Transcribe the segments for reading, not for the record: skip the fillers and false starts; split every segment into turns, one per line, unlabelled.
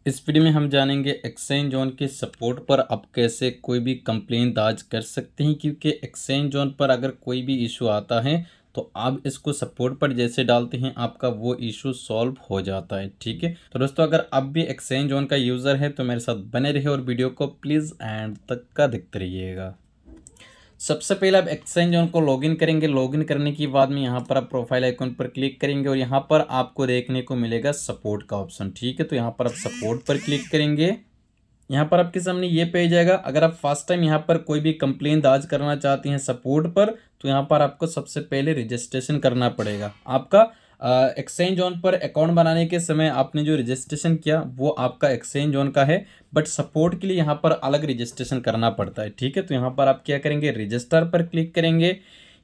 इस वीडियो में हम जानेंगे एक्सचेंज जोन के सपोर्ट पर आप कैसे कोई भी कंप्लेन दर्ज कर सकते हैं, क्योंकि एक्सचेंज जोन पर अगर कोई भी इशू आता है तो आप इसको सपोर्ट पर जैसे डालते हैं आपका वो इशू सॉल्व हो जाता है। ठीक है, तो दोस्तों अगर आप भी एक्सचेंज जोन का यूज़र है तो मेरे साथ बने रहिए और वीडियो को प्लीज़ एंड तक का देखते रहिएगा। सबसे पहले आप एक्सचेंज जोन को लॉगिन करेंगे। लॉगिन करने के बाद में यहाँ पर आप प्रोफाइल आइकन पर क्लिक करेंगे और यहाँ पर आपको देखने को मिलेगा सपोर्ट का ऑप्शन। ठीक है, तो यहाँ पर आप सपोर्ट पर क्लिक करेंगे। यहाँ पर आपके सामने ये पेज आएगा। अगर आप फर्स्ट टाइम यहाँ पर कोई भी कंप्लेन दर्ज करना चाहते हैं सपोर्ट पर, तो यहाँ पर आपको सबसे पहले रजिस्ट्रेशन करना पड़ेगा। आपका एक्सचेंज जोन पर अकाउंट बनाने के समय आपने जो रजिस्ट्रेशन किया वो आपका एक्सचेंज जोन का है, बट सपोर्ट के लिए यहाँ पर अलग रजिस्ट्रेशन करना पड़ता है। ठीक है, तो यहाँ पर आप क्या करेंगे, रजिस्टर पर क्लिक करेंगे।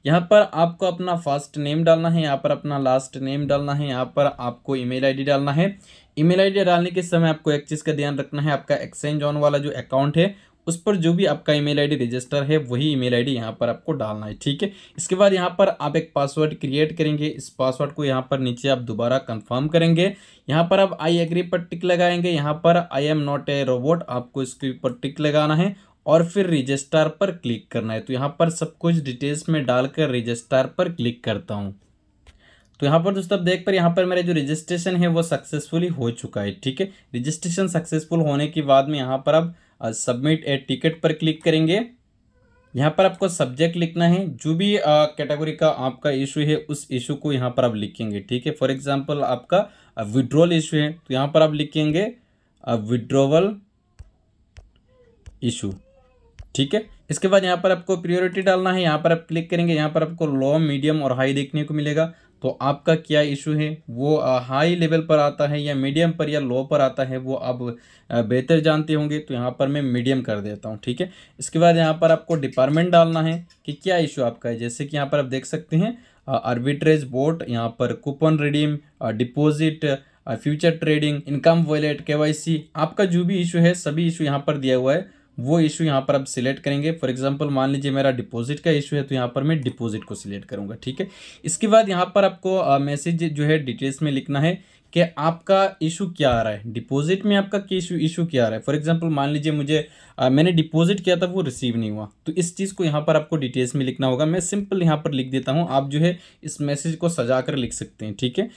यहाँ पर आपको अपना फर्स्ट नेम डालना है, यहाँ पर अपना लास्ट नेम डालना है, यहाँ पर आपको ईमेल आईडी डालना है। ईमेल आईडी डालने के समय आपको एक चीज़ का ध्यान रखना है, आपका एक्सचेंज ऑन वाला जो अकाउंट है उस पर जो भी आपका ईमेल आईडी रजिस्टर है वही ईमेल आईडी यहाँ पर आपको डालना है। ठीक है, इसके बाद यहाँ पर आप एक पासवर्ड क्रिएट करेंगे। इस पासवर्ड को यहाँ पर नीचे आप दोबारा कंफर्म करेंगे। यहाँ पर आप आई एग्री पर टिक लगाएंगे। यहाँ पर I am not a robot आपको इसके ऊपर टिक लगाना है और फिर रजिस्टर पर क्लिक करना है। तो यहाँ पर सब कुछ डिटेल्स में डालकर रजिस्टर पर क्लिक करता हूँ। तो यहाँ पर दोस्तों आप देख पर यहाँ पर मेरा जो रजिस्ट्रेशन है वो सक्सेसफुली हो चुका है। ठीक है, रजिस्ट्रेशन सक्सेसफुल होने के बाद में यहाँ पर आप सबमिट ए टिकट पर क्लिक करेंगे। यहाँ पर आपको सब्जेक्ट लिखना है, जो भी कैटेगरी का आपका इशू है उस इशू को यहाँ पर आप लिखेंगे। ठीक है, फॉर एग्जांपल आपका विड्रॉल इशू है तो यहाँ पर आप लिखेंगे विड्रॉवल इशू। ठीक है, इसके बाद यहाँ पर आपको प्रायोरिटी डालना है। यहाँ पर आप क्लिक करेंगे, यहाँ पर आपको लो, मीडियम और हाई देखने को मिलेगा। तो आपका क्या इशू है वो हाई लेवल पर आता है या मीडियम पर या लो पर आता है वो आप बेहतर जानते होंगे। तो यहाँ पर मैं मीडियम कर देता हूँ। ठीक है, इसके बाद यहाँ पर आपको डिपार्टमेंट डालना है कि क्या इशू आपका है। जैसे कि यहाँ पर आप देख सकते हैं आर्बिट्रेज बोर्ड, यहाँ पर coupon redeem, deposit, future trading, income wallet, KYC, आपका जो भी इशू है सभी इशू यहाँ पर दिया हुआ है। वो इशू यहाँ पर आप सिलेक्ट करेंगे। फॉर एग्जांपल मान लीजिए मेरा डिपॉजिट का इशू है तो यहाँ पर मैं डिपॉजिट को सिलेक्ट करूँगा। ठीक है, इसके बाद यहाँ पर आपको मैसेज जो है डिटेल्स में लिखना है कि आपका इशू क्या आ रहा है, डिपॉजिट में आपका इशू क्या आ रहा है। फॉर एग्जांपल मान लीजिए मुझे मैंने डिपॉजिट किया था वो रिसीव नहीं हुआ, तो इस चीज़ को यहाँ पर आपको डिटेल्स में लिखना होगा। मैं सिंपल यहाँ पर लिख देता हूँ, आप जो है इस मैसेज को सजा कर लिख सकते हैं। ठीक है,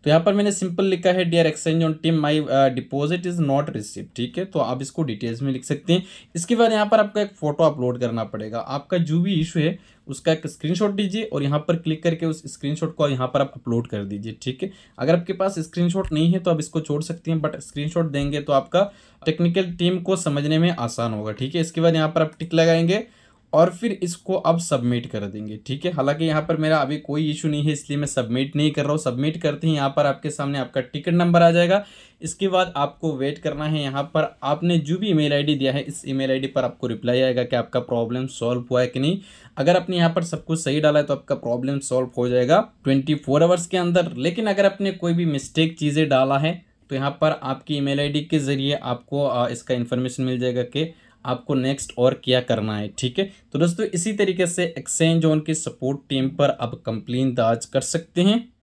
तो यहाँ पर मैंने सिंपल लिखा है dear exchange on team my deposit is not receive. ठीक है, तो आप इसको डिटेल्स में लिख सकते हैं। इसके बाद यहाँ पर आपको एक फ़ोटो अपलोड करना पड़ेगा। आपका जो भी इशू है उसका एक स्क्रीनशॉट दीजिए और यहाँ पर क्लिक करके उस स्क्रीनशॉट को यहाँ पर आप अपलोड कर दीजिए। ठीक है, अगर आपके पास स्क्रीनशॉट नहीं है तो आप इसको छोड़ सकते हैं, बट स्क्रीनशॉट देंगे तो आपका टेक्निकल टीम को समझने में आसान होगा। ठीक है, इसके बाद यहाँ पर आप टिक लगाएंगे और फिर इसको अब सबमिट कर देंगे। ठीक है, हालांकि यहाँ पर मेरा अभी कोई इशू नहीं है इसलिए मैं सबमिट नहीं कर रहा हूँ। सबमिट करते ही यहाँ पर आपके सामने आपका टिकट नंबर आ जाएगा। इसके बाद आपको वेट करना है। यहाँ पर आपने जो भी ईमेल आईडी दिया है इस ईमेल आईडी पर आपको रिप्लाई आएगा कि आपका प्रॉब्लम सॉल्व हुआ है कि नहीं। अगर आपने यहाँ पर सब कुछ सही डाला है तो आपका प्रॉब्लम सॉल्व हो जाएगा 24 आवर्स के अंदर। लेकिन अगर आपने कोई भी मिस्टेक चीज़ें डाला है तो यहाँ पर आपकी ईमेल आईडी के ज़रिए आपको इसका इन्फॉर्मेशन मिल जाएगा कि आपको नेक्स्ट और क्या करना है। ठीक है, तो दोस्तों इसी तरीके से एक्सचेंज जोन की सपोर्ट टीम पर आप कंप्लेन दर्ज कर सकते हैं।